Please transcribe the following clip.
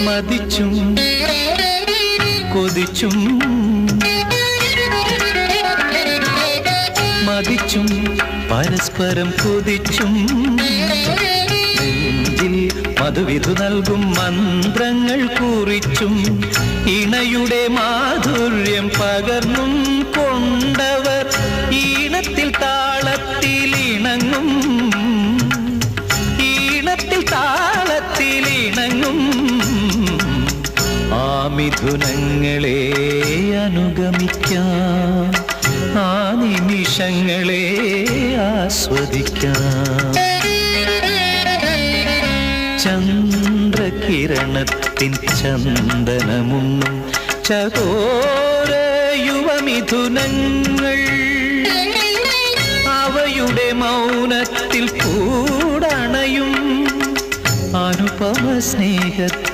മതിച്ചും കൊതിച്ചും മതിച്ചും പരസ്പരം കൊതിച്ചും നെഞ്ചിൽ മധുവിധു നൽകും മന്ത്രങ്ങൾ കുറിച്ചും ഇണയുടെ മാധുര്യം പകർന്നും കൊണ്ടവർ ഈണത്തിൽ താളത്തിൽ ഇണങ്ങും ഈണത്തിൽ താളത്തിൽ ഇണങ്ങും ആ മിഥുനങ്ങളെ അനുഗമിക്കാം ആ നിമിഷങ്ങളെ ആസ്വദിക്കാം ചന്ദ്രകിരണത്തിൻ ചന്ദനമുണ്ണും ചകോര യുവമിഥുനങ്ങൾ അവയുടെ മൗനത്തിൽ കൂടണയും അനുപമ സ്നേഹത്തിൽ